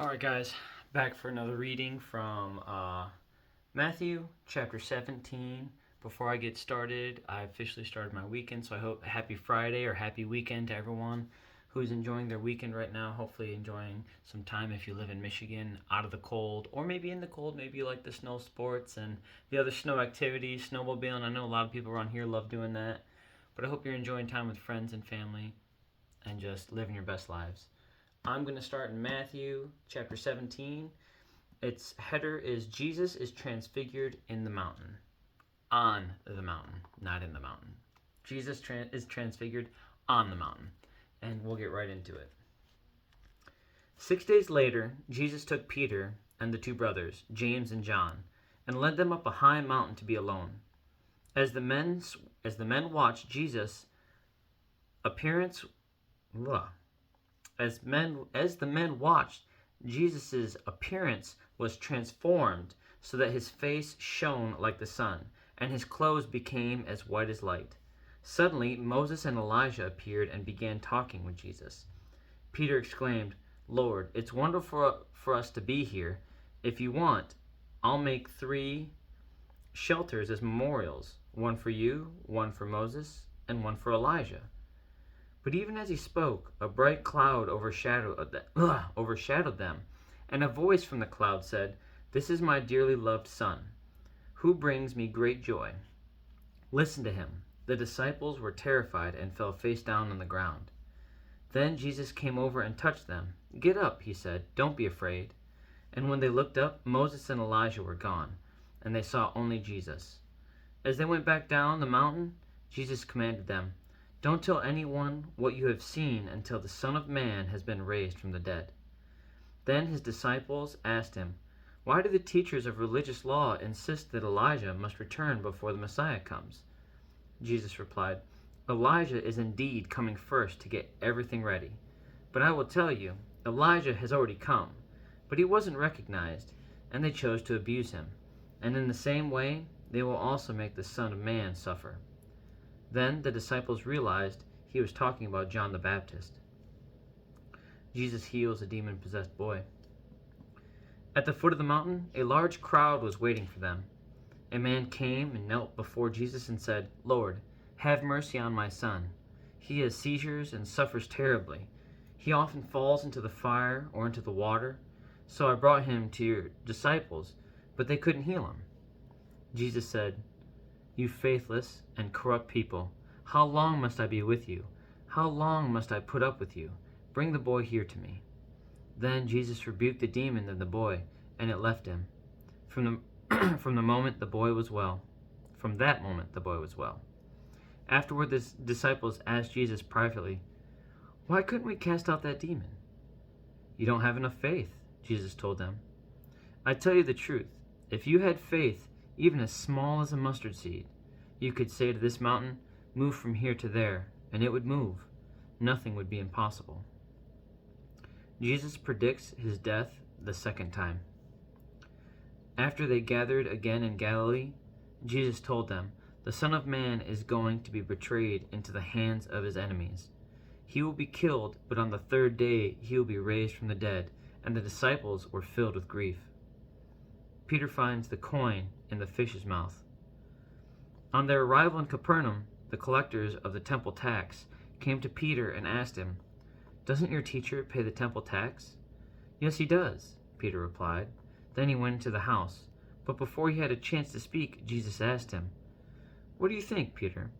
Alright, guys, back for another reading from Matthew chapter 17. Before I get started, I officially started my weekend, so I hope happy Friday or happy weekend to everyone who's enjoying their weekend right now. Hopefully, enjoying some time if you live in Michigan, out of the cold, or maybe in the cold. Maybe you like the snow sports and the other snow activities, snowmobiling. I know a lot of people around here love doing that, but I hope you're enjoying time with friends and family and just living your best lives. I'm going to start in Matthew chapter 17. Its header is Jesus is transfigured in the mountain. On the mountain, not in the mountain. Jesus is transfigured on the mountain. And we'll get right into it. 6 days later, Jesus took Peter and the two brothers, James and John, and led them up a high mountain to be alone. As the men watched Jesus' appearance, As the men watched, Jesus' appearance was transformed so that his face shone like the sun, and his clothes became as white as light. Suddenly, Moses and Elijah appeared and began talking with Jesus. Peter exclaimed, "Lord, it's wonderful for us to be here. If you want, I'll make 3 shelters as memorials, one for you, one for Moses, and one for Elijah." But even as he spoke, a bright cloud overshadowed them, and a voice from the cloud said, "This is my dearly loved Son, who brings me great joy. Listen to him." The disciples were terrified and fell face down on the ground. Then Jesus came over and touched them. "Get up," he said. "Don't be afraid." And when they looked up, Moses and Elijah were gone, and they saw only Jesus. As they went back down the mountain, Jesus commanded them, "Don't tell anyone what you have seen until the Son of Man has been raised from the dead." Then his disciples asked him, "Why do the teachers of religious law insist that Elijah must return before the Messiah comes?" Jesus replied, "Elijah is indeed coming first to get everything ready. But I will tell you, Elijah has already come, but he wasn't recognized, and they chose to abuse him. And in the same way, they will also make the Son of Man suffer." Then the disciples realized he was talking about John the Baptist. Jesus heals a demon-possessed boy. At the foot of the mountain, a large crowd was waiting for them. A man came and knelt before Jesus and said, "Lord, have mercy on my son. He has seizures and suffers terribly. He often falls into the fire or into the water. So I brought him to your disciples, but they couldn't heal him." Jesus said, "You faithless and corrupt people, how long must I be with you? How long must I put up with you? Bring the boy here to me." Then Jesus rebuked the demon in the boy, and it left him. From that moment, the boy was well. Afterward, the disciples asked Jesus privately, "Why couldn't we cast out that demon?" "You don't have enough faith," Jesus told them. "I tell you the truth, if you had faith, even as small as a mustard seed, you could say to this mountain, 'Move from here to there,' and it would move. Nothing would be impossible." Jesus predicts his death the second time. After they gathered again in Galilee, Jesus told them, "The Son of Man is going to be betrayed into the hands of his enemies. He will be killed, but on the 3rd day he will be raised from the dead," and the disciples were filled with grief. Peter finds the coin in the fish's mouth. On their arrival in Capernaum, the collectors of the temple tax came to Peter and asked him, "Doesn't your teacher pay the temple tax?" "Yes, he does," Peter replied. Then he went into the house. But before he had a chance to speak, Jesus asked him, "What do you think, Peter?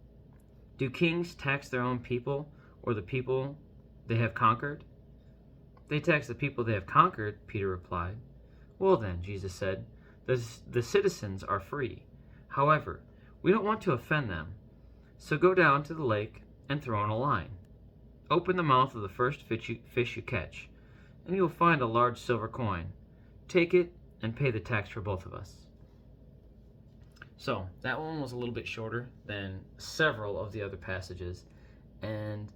Do kings tax their own people or the people they have conquered?" "They tax the people they have conquered," Peter replied. "Well then," Jesus said, the citizens are free. However, we don't want to offend them. So go down to the lake and throw in a line. Open the mouth of the first fish you catch, and you will find a large silver coin. Take it and pay the tax for both of us." So that one was a little bit shorter than several of the other passages, and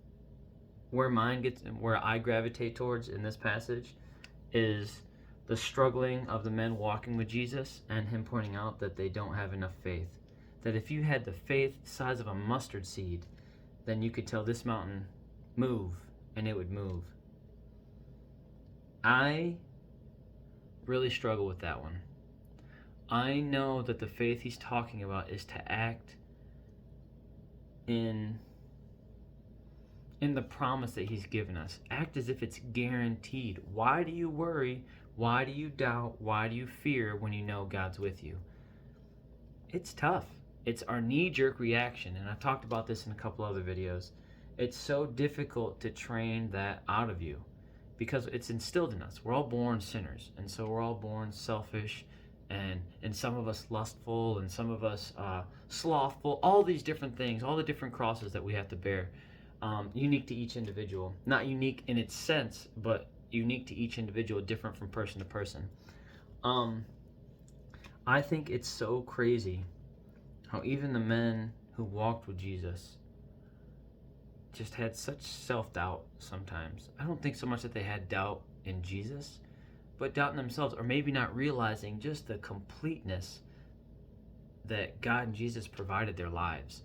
where I gravitate towards in this passage is the struggling of the men walking with Jesus and him pointing out that they don't have enough faith. That if you had the faith size of a mustard seed, then you could tell this mountain, "Move," and it would move. I really struggle with that one. I know that the faith he's talking about is to act in the promise that he's given us. Act as if it's guaranteed. Why do you worry? Why do you doubt? Why do you fear when you know God's with you? It's tough. It's our knee-jerk reaction, and I've talked about this in a couple other videos. It's so difficult to train that out of you because it's instilled in us. We're all born sinners, and so we're all born selfish, and some of us lustful, and some of us slothful, all these different things, all the different crosses that we have to bear. Unique to each individual. Not unique in its sense, but unique to each individual, different from person to person. I think it's so crazy how even the men who walked with Jesus just had such self-doubt sometimes. I don't think so much that they had doubt in Jesus, but doubt in themselves, or maybe not realizing just the completeness that God and Jesus provided their lives.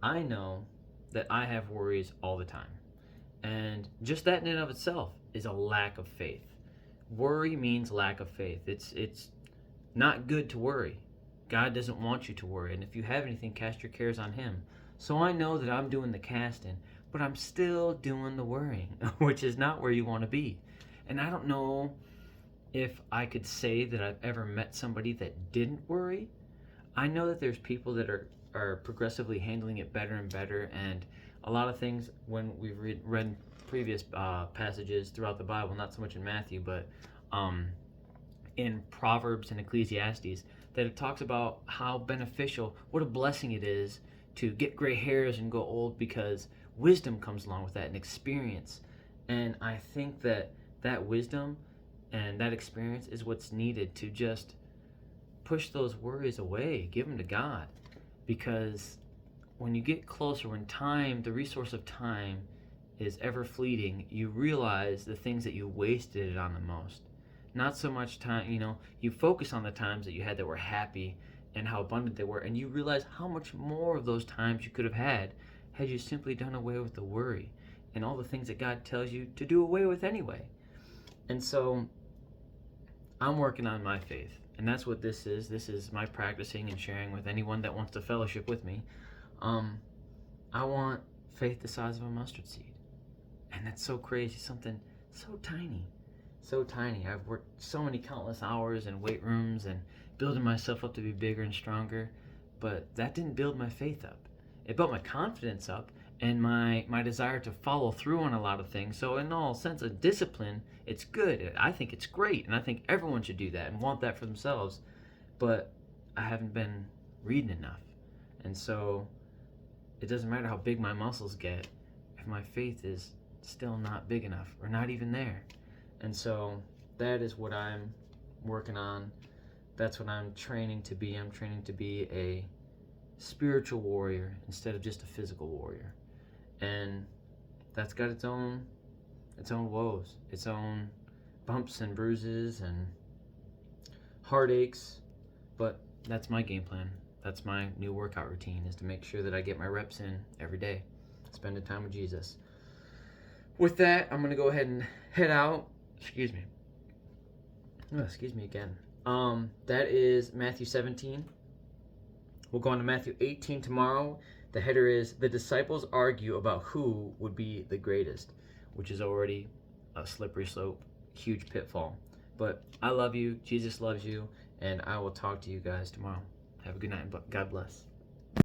I know that I have worries all the time. And just that in and of itself is a lack of faith. Worry means lack of faith. It's not good to worry. God doesn't want you to worry. And if you have anything, cast your cares on him. So I know that I'm doing the casting, but I'm still doing the worrying, which is not where you want to be. And I don't know if I could say that I've ever met somebody that didn't worry. I know that there's people that are progressively handling it better and better, and a lot of things when we've read previous passages throughout the Bible, not so much in Matthew, but in Proverbs and Ecclesiastes, that it talks about how beneficial, what a blessing it is to get gray hairs and go old, because wisdom comes along with that and experience. And I think that that wisdom and that experience is what's needed to just push those worries away, give them to God. Because when you get closer, when time, the resource of time is ever fleeting, you realize the things that you wasted it on the most. Not so much time, you focus on the times that you had that were happy and how abundant they were, and you realize how much more of those times you could have had you simply done away with the worry and all the things that God tells you to do away with anyway. And so I'm working on my faith. And that's what this is. This is my practicing and sharing with anyone that wants to fellowship with me. I want faith the size of a mustard seed. And that's so crazy. Something so tiny. So tiny. I've worked so many countless hours in weight rooms and building myself up to be bigger and stronger. But that didn't build my faith up. It built my confidence up and my desire to follow through on a lot of things. So in all sense of discipline, it's good. I think it's great, and I think everyone should do that and want that for themselves. But I haven't been reading enough. And so it doesn't matter how big my muscles get if my faith is still not big enough or not even there. And so that is what I'm working on. That's what I'm training to be. I'm training to be a spiritual warrior instead of just a physical warrior. And that's got its own woes, its own bumps and bruises and heartaches, but that's my game plan. That's my new workout routine, is to make sure that I get my reps in every day, spending time with Jesus. With that, I'm going to go ahead and head out. Excuse me again. That is Matthew 17. We'll go on to Matthew 18 tomorrow. The header is, the disciples argue about who would be the greatest, which is already a slippery slope, huge pitfall. But I love you, Jesus loves you, and I will talk to you guys tomorrow. Have a good night, and God bless.